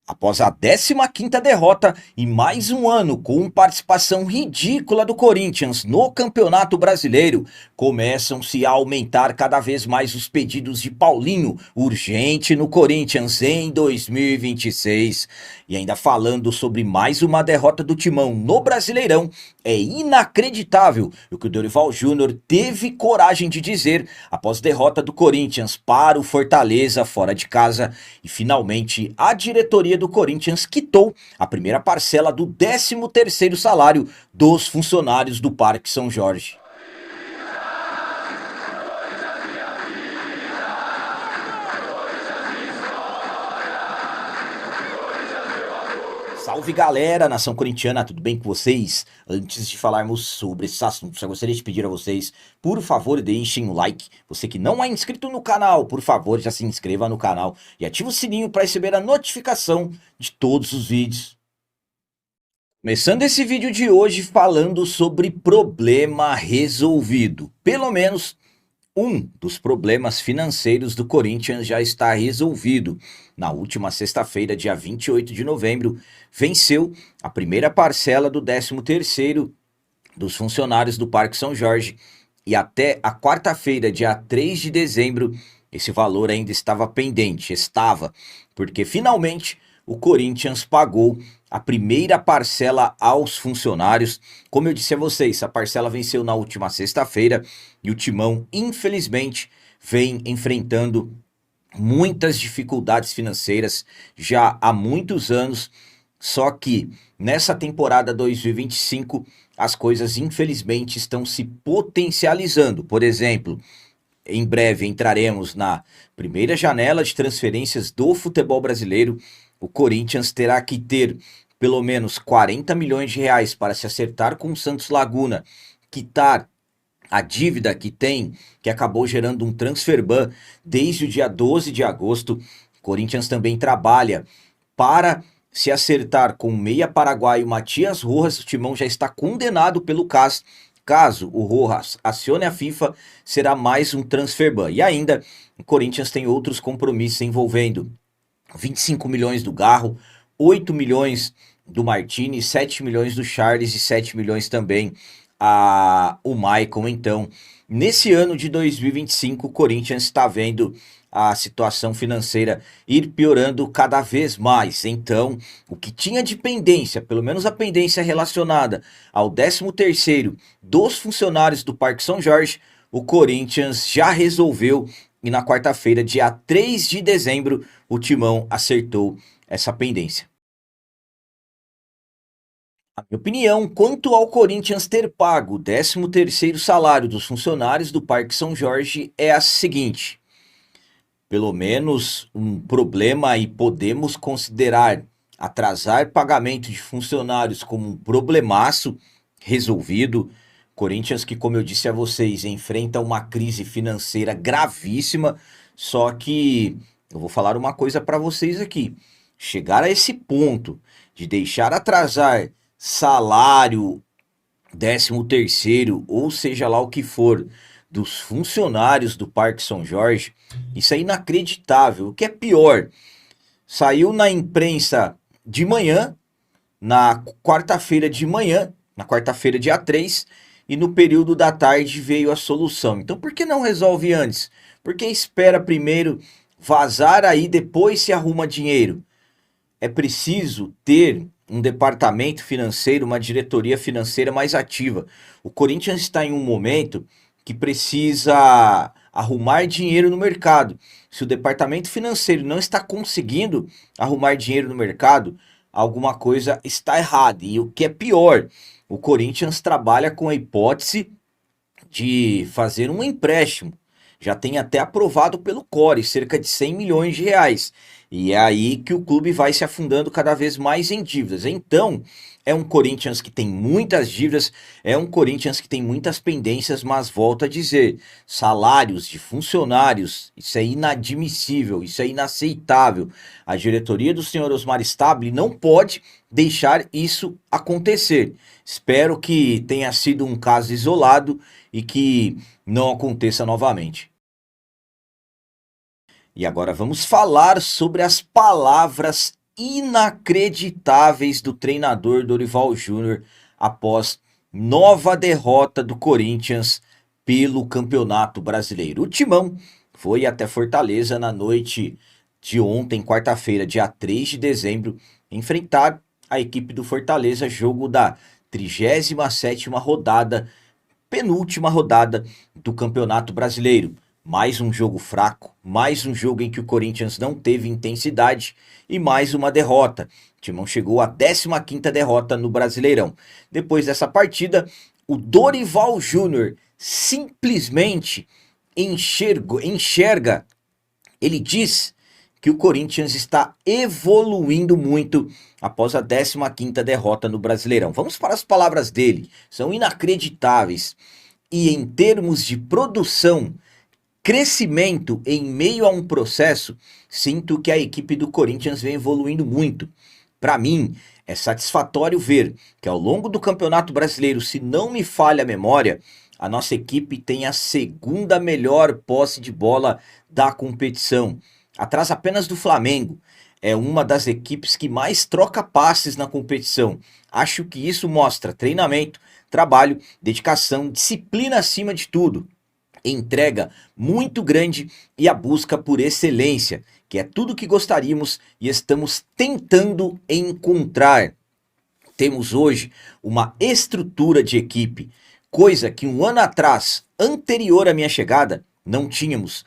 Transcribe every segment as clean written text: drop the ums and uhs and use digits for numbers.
Após a 15ª derrota e mais um ano com participação ridícula do Corinthians no Campeonato Brasileiro, começam-se a aumentar cada vez mais os pedidos de Paulinho, urgente no Corinthians em 2026. E ainda falando sobre mais uma derrota do Timão no Brasileirão, é inacreditável o que o Dorival Júnior teve coragem de dizer após derrota do Corinthians para o Fortaleza fora de casa e finalmente a diretoria do Corinthians quitou a primeira parcela do 13º salário dos funcionários do Parque São Jorge. Salve galera, nação corintiana, tudo bem com vocês? Antes de falarmos sobre esse assunto, só gostaria de pedir a vocês, por favor, deixem o like. Você que não é inscrito no canal, por favor, já se inscreva no canal e ative o sininho para receber a notificação de todos os vídeos. Começando esse vídeo de hoje falando sobre problema resolvido. Pelo menos um dos problemas financeiros do Corinthians já está resolvido. Na última sexta-feira, dia 28 de novembro, venceu a primeira parcela do 13º dos funcionários do Parque São Jorge e até a quarta-feira, dia 3 de dezembro, esse valor ainda estava pendente, porque finalmente o Corinthians pagou a primeira parcela aos funcionários. Como eu disse a vocês, a parcela venceu na última sexta-feira e o Timão, infelizmente, vem enfrentando muitas dificuldades financeiras já há muitos anos, só que nessa temporada 2025 as coisas infelizmente estão se potencializando. Por exemplo, em breve entraremos na primeira janela de transferências do futebol brasileiro. O Corinthians terá que ter pelo menos 40 milhões de reais para se acertar com o Santos Laguna, quitar a dívida que tem, que acabou gerando um transfer ban desde o dia 12 de agosto. O Corinthians também trabalha para se acertar com o meia paraguaio Matias Rojas. O Timão já está condenado pelo CAS. Caso o Rojas acione a FIFA, será mais um transfer ban. E ainda, o Corinthians tem outros compromissos envolvendo 25 milhões do Garro, 8 milhões do Martini, 7 milhões do Charles e 7 milhões também o Maicon. Então, nesse ano de 2025, o Corinthians está vendo a situação financeira ir piorando cada vez mais. Então, o que tinha de pendência, pelo menos a pendência relacionada ao 13º dos funcionários do Parque São Jorge, o Corinthians já resolveu e na quarta-feira, dia 3 de dezembro, o Timão acertou essa pendência. A minha opinião quanto ao Corinthians ter pago o 13º salário dos funcionários do Parque São Jorge é a seguinte: pelo menos um problema e podemos considerar atrasar pagamento de funcionários como um problemaço resolvido. Corinthians que, como eu disse a vocês, enfrenta uma crise financeira gravíssima, só que eu vou falar uma coisa para vocês aqui. Chegar a esse ponto de deixar atrasar salário, 13º, ou seja lá o que for, dos funcionários do Parque São Jorge, isso é inacreditável. O que é pior, saiu na imprensa de manhã, na quarta-feira de manhã, na quarta-feira dia 3, e no período da tarde veio a solução. Então por que não resolve antes? Por que espera primeiro vazar, aí depois se arruma dinheiro? É preciso ter um departamento financeiro, uma diretoria financeira mais ativa. O Corinthians está em um momento que precisa arrumar dinheiro no mercado. Se o departamento financeiro não está conseguindo arrumar dinheiro no mercado, alguma coisa está errada. E o que é pior, o Corinthians trabalha com a hipótese de fazer um empréstimo. Já tem até aprovado pelo Core, cerca de 100 milhões de reais. E é aí que o clube vai se afundando cada vez mais em dívidas. Então, é um Corinthians que tem muitas dívidas, é um Corinthians que tem muitas pendências, mas volto a dizer, salários de funcionários, isso é inadmissível, isso é inaceitável. A diretoria do senhor Osmar Stabile não pode deixar isso acontecer. Espero que tenha sido um caso isolado e que não aconteça novamente. E agora vamos falar sobre as palavras inacreditáveis do treinador Dorival Júnior após nova derrota do Corinthians pelo Campeonato Brasileiro. O Timão foi até Fortaleza na noite de ontem, quarta-feira, dia 3 de dezembro, enfrentar a equipe do Fortaleza, jogo da 37ª rodada, penúltima rodada do Campeonato Brasileiro. Mais um jogo fraco, mais um jogo em que o Corinthians não teve intensidade e mais uma derrota. O Timão chegou à 15ª derrota no Brasileirão. Depois dessa partida, o Dorival Júnior simplesmente enxerga, ele diz que o Corinthians está evoluindo muito após a 15ª derrota no Brasileirão. Vamos para as palavras dele, são inacreditáveis. E em termos de produção, crescimento em meio a um processo, sinto que a equipe do Corinthians vem evoluindo muito. Para mim, é satisfatório ver que ao longo do Campeonato Brasileiro, se não me falha a memória, a nossa equipe tem a segunda melhor posse de bola da competição, atrás apenas do Flamengo. É uma das equipes que mais troca passes na competição. Acho que isso mostra treinamento, trabalho, dedicação, disciplina acima de tudo, entrega muito grande e a busca por excelência, que é tudo que gostaríamos e estamos tentando encontrar. Temos hoje uma estrutura de equipe, coisa que um ano atrás, anterior à minha chegada, não tínhamos.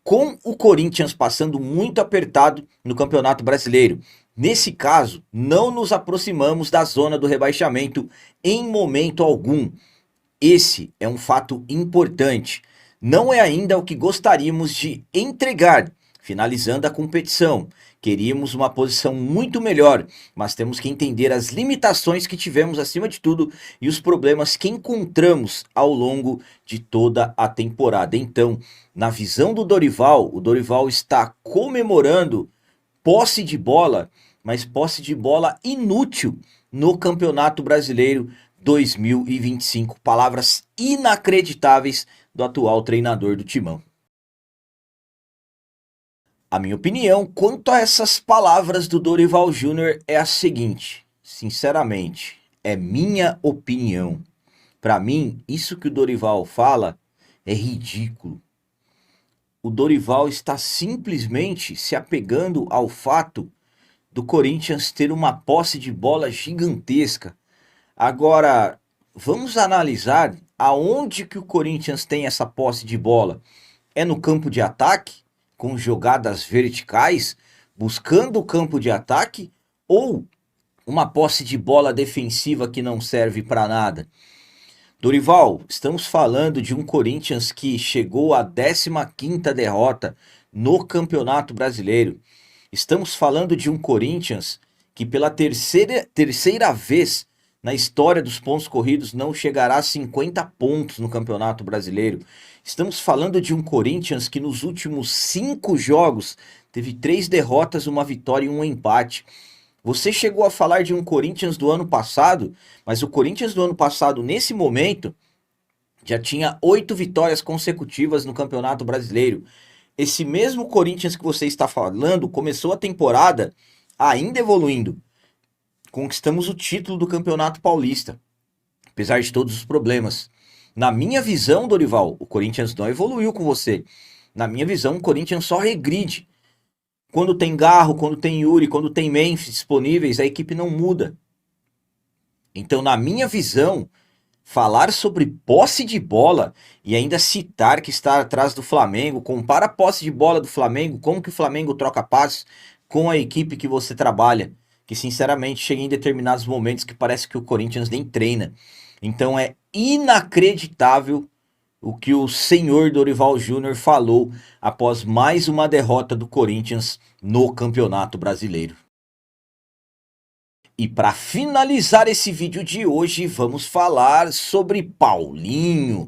Com o Corinthians passando muito apertado no Campeonato Brasileiro. Nesse caso, não nos aproximamos da zona do rebaixamento em momento algum. Esse é um fato importante. Não é ainda o que gostaríamos de entregar, finalizando a competição. Queríamos uma posição muito melhor, mas temos que entender as limitações que tivemos acima de tudo e os problemas que encontramos ao longo de toda a temporada. Então, na visão do Dorival, o Dorival está comemorando posse de bola, mas posse de bola inútil no Campeonato Brasileiro 2025. Palavras inacreditáveis do atual treinador do Timão. A minha opinião quanto a essas palavras do Dorival Júnior é a seguinte, sinceramente, é minha opinião. Para mim, isso que o Dorival fala é ridículo. O Dorival está simplesmente se apegando ao fato do Corinthians ter uma posse de bola gigantesca. Agora, vamos analisar aonde que o Corinthians tem essa posse de bola. É no campo de ataque, com jogadas verticais, buscando o campo de ataque, ou uma posse de bola defensiva que não serve para nada? Dorival, estamos falando de um Corinthians que chegou à 15ª derrota no Campeonato Brasileiro. Estamos falando de um Corinthians que pela terceira vez na história dos pontos corridos não chegará a 50 pontos no Campeonato Brasileiro. Estamos falando de um Corinthians que nos últimos 5 jogos teve 3 derrotas, uma vitória e um empate. Você chegou a falar de um Corinthians do ano passado, mas o Corinthians do ano passado, nesse momento, já tinha 8 vitórias consecutivas no Campeonato Brasileiro. Esse mesmo Corinthians que você está falando começou a temporada ainda evoluindo. Conquistamos o título do Campeonato Paulista, apesar de todos os problemas. Na minha visão, Dorival, o Corinthians não evoluiu com você. Na minha visão, o Corinthians só regride. Quando tem Garro, quando tem Yuri, quando tem Memphis disponíveis, a equipe não muda. Então, na minha visão, falar sobre posse de bola e ainda citar que está atrás do Flamengo, compara a posse de bola do Flamengo, como que o Flamengo troca passes com a equipe que você trabalha, que sinceramente chega em determinados momentos que parece que o Corinthians nem treina. Então é inacreditável o que o senhor Dorival Júnior falou após mais uma derrota do Corinthians no Campeonato Brasileiro. E para finalizar esse vídeo de hoje, vamos falar sobre Paulinho.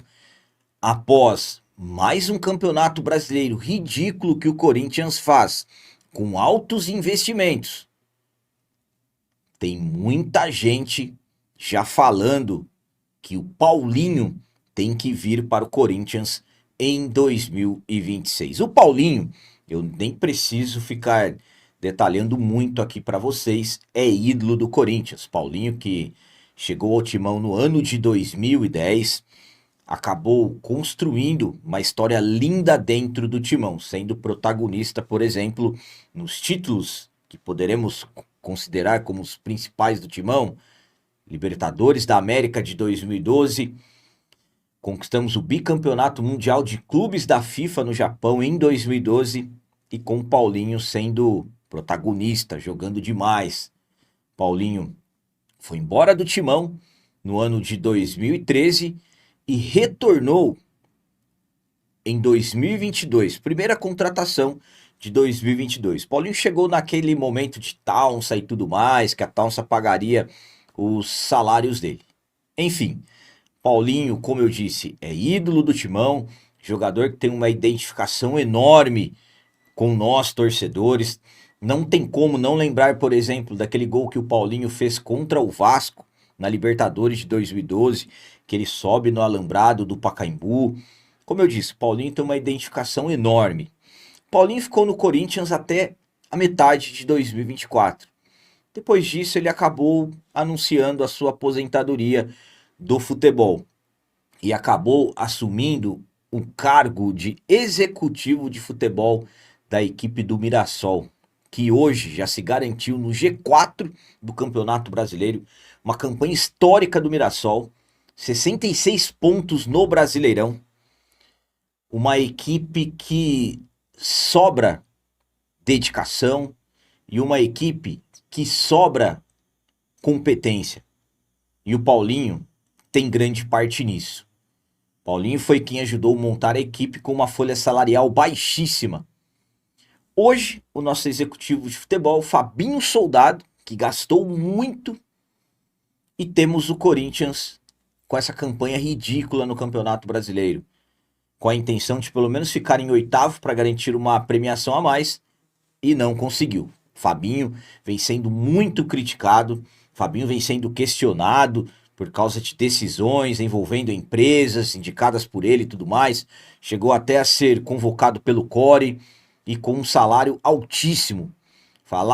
Após mais um Campeonato Brasileiro ridículo que o Corinthians faz, com altos investimentos, tem muita gente já falando que o Paulinho tem que vir para o Corinthians em 2026. O Paulinho, eu nem preciso ficar detalhando muito aqui para vocês, é ídolo do Corinthians. Paulinho, que chegou ao Timão no ano de 2010, acabou construindo uma história linda dentro do Timão, sendo protagonista, por exemplo, nos títulos que poderemos considerar como os principais do Timão: Libertadores da América de 2012, conquistamos o bicampeonato mundial de clubes da FIFA no Japão em 2012 e com o Paulinho sendo protagonista, jogando demais. Paulinho foi embora do Timão no ano de 2013 e retornou em 2022, primeira contratação de 2022. Paulinho chegou naquele momento de Taunsa e tudo mais, que a Taunsa pagaria os salários dele. Enfim, Paulinho, como eu disse, é ídolo do Timão, jogador que tem uma identificação enorme com nós, torcedores. Não tem como não lembrar, por exemplo, daquele gol que o Paulinho fez contra o Vasco na Libertadores de 2012, que ele sobe no alambrado do Pacaembu. Como eu disse, Paulinho tem uma identificação enorme. Paulinho ficou no Corinthians até a metade de 2024. Depois disso, ele acabou anunciando a sua aposentadoria do futebol e acabou assumindo o cargo de executivo de futebol da equipe do Mirassol, que hoje já se garantiu no G4 do Campeonato Brasileiro, uma campanha histórica do Mirassol, 66 pontos no Brasileirão, uma equipe que sobra dedicação e uma equipe que sobra competência. E o Paulinho tem grande parte nisso. Paulinho foi quem ajudou a montar a equipe com uma folha salarial baixíssima. Hoje, o nosso executivo de futebol, Fabinho Soldado, que gastou muito, e temos o Corinthians com essa campanha ridícula no Campeonato Brasileiro, com a intenção de pelo menos ficar em oitavo para garantir uma premiação a mais, e não conseguiu. Fabinho vem sendo muito criticado, Fabinho vem sendo questionado por causa de decisões envolvendo empresas indicadas por ele e tudo mais. Chegou até a ser convocado pelo Core e com um salário altíssimo.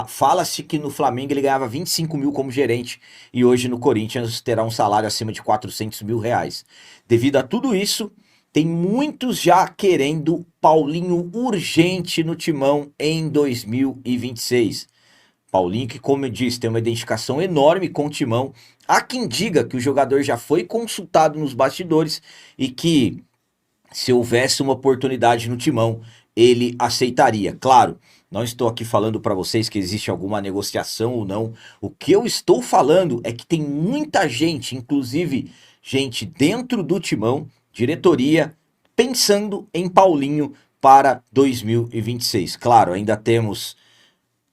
Fala-se que no Flamengo ele ganhava 25 mil como gerente e hoje no Corinthians terá um salário acima de 400 mil reais. Devido a tudo isso, tem muitos já querendo Paulinho urgente no Timão em 2026. Paulinho que, como eu disse, tem uma identificação enorme com o Timão. Há quem diga que o jogador já foi consultado nos bastidores e que, se houvesse uma oportunidade no Timão, ele aceitaria. Claro, não estou aqui falando para vocês que existe alguma negociação ou não. O que eu estou falando é que tem muita gente, inclusive gente dentro do Timão, diretoria, pensando em Paulinho para 2026. Claro, ainda temos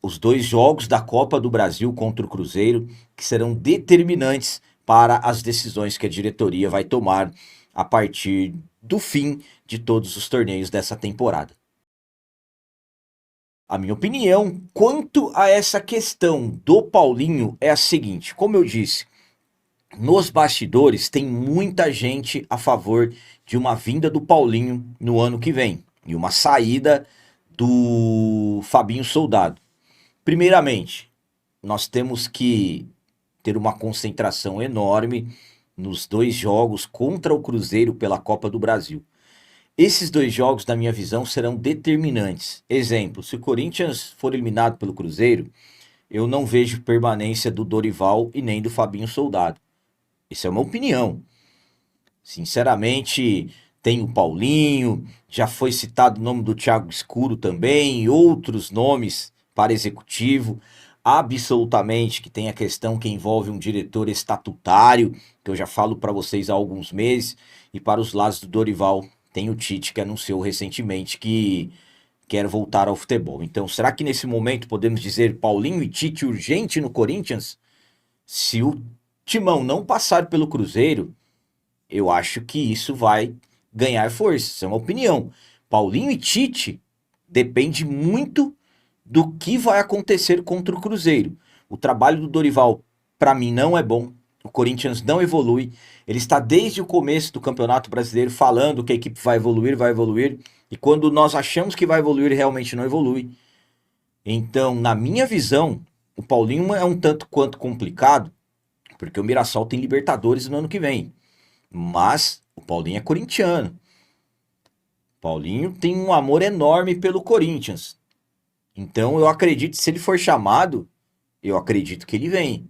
os 2 jogos da Copa do Brasil contra o Cruzeiro, que serão determinantes para as decisões que a diretoria vai tomar a partir do fim de todos os torneios dessa temporada. A minha opinião quanto a essa questão do Paulinho é a seguinte: como eu disse, nos bastidores tem muita gente a favor de uma vinda do Paulinho no ano que vem e uma saída do Fabinho Soldado. Primeiramente, nós temos que ter uma concentração enorme nos 2 jogos contra o Cruzeiro pela Copa do Brasil. Esses 2 jogos, na minha visão, serão determinantes. Exemplo, se o Corinthians for eliminado pelo Cruzeiro, eu não vejo permanência do Dorival e nem do Fabinho Soldado. Isso é uma opinião. Sinceramente, tem o Paulinho, já foi citado o nome do Thiago Escuro também, e outros nomes para executivo. Absolutamente que tem a questão que envolve um diretor estatutário, que eu já falo para vocês há alguns meses, e para os lados do Dorival tem o Tite, que anunciou recentemente que quer voltar ao futebol. Então, será que nesse momento podemos dizer Paulinho e Tite urgente no Corinthians? Se o Timão não passar pelo Cruzeiro, eu acho que isso vai ganhar força. Isso é uma opinião. Paulinho e Tite depende muito do que vai acontecer contra o Cruzeiro. O trabalho do Dorival, para mim, não é bom. O Corinthians não evolui. Ele está desde o começo do Campeonato Brasileiro falando que a equipe vai evoluir, vai evoluir. E quando nós achamos que vai evoluir, realmente não evolui. Então, na minha visão, o Paulinho é um tanto quanto complicado, porque o Mirassol tem Libertadores no ano que vem. Mas o Paulinho é corintiano. Paulinho tem um amor enorme pelo Corinthians. Então eu acredito que se ele for chamado, eu acredito que ele vem.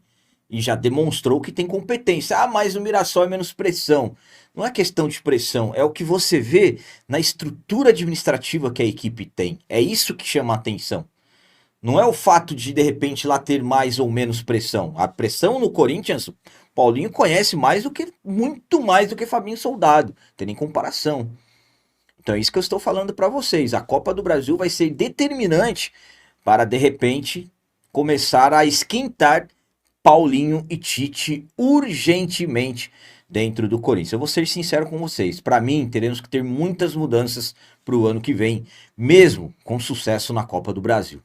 E já demonstrou que tem competência. Ah, mas o Mirassol é menos pressão. Não é questão de pressão, é o que você vê na estrutura administrativa que a equipe tem. É isso que chama a atenção. Não é o fato de repente, lá ter mais ou menos pressão. A pressão no Corinthians, Paulinho conhece mais do que, muito mais do que Fabinho Soldado. Tem nem comparação. Então é isso que eu estou falando para vocês. A Copa do Brasil vai ser determinante para, de repente, começar a esquentar Paulinho e Tite urgentemente dentro do Corinthians. Eu vou ser sincero com vocês. Para mim, teremos que ter muitas mudanças para o ano que vem, mesmo com sucesso na Copa do Brasil.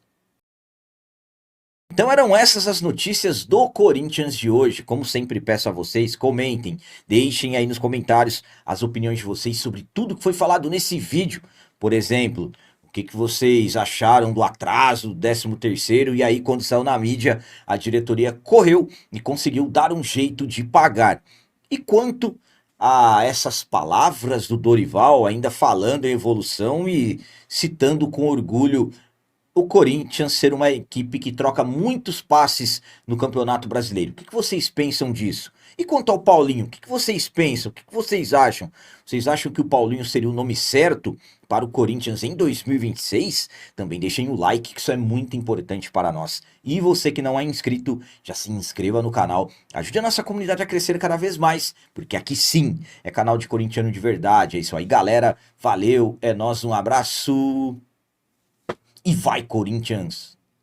Então eram essas as notícias do Corinthians de hoje. Como sempre peço a vocês, comentem, deixem aí nos comentários as opiniões de vocês sobre tudo que foi falado nesse vídeo. Por exemplo, o que vocês acharam do atraso do 13º, e aí quando saiu na mídia, a diretoria correu e conseguiu dar um jeito de pagar. E quanto a essas palavras do Dorival, ainda falando em evolução e citando com orgulho o Corinthians ser uma equipe que troca muitos passes no Campeonato Brasileiro. O que vocês pensam disso? E quanto ao Paulinho, o que vocês pensam? O que vocês acham? Vocês acham que o Paulinho seria o nome certo para o Corinthians em 2026? Também deixem o like, que isso é muito importante para nós. E você que não é inscrito, já se inscreva no canal. Ajude a nossa comunidade a crescer cada vez mais, porque aqui sim é canal de corintiano de verdade. É isso aí, galera. Valeu, é nóis, um abraço. E vai, Corinthians!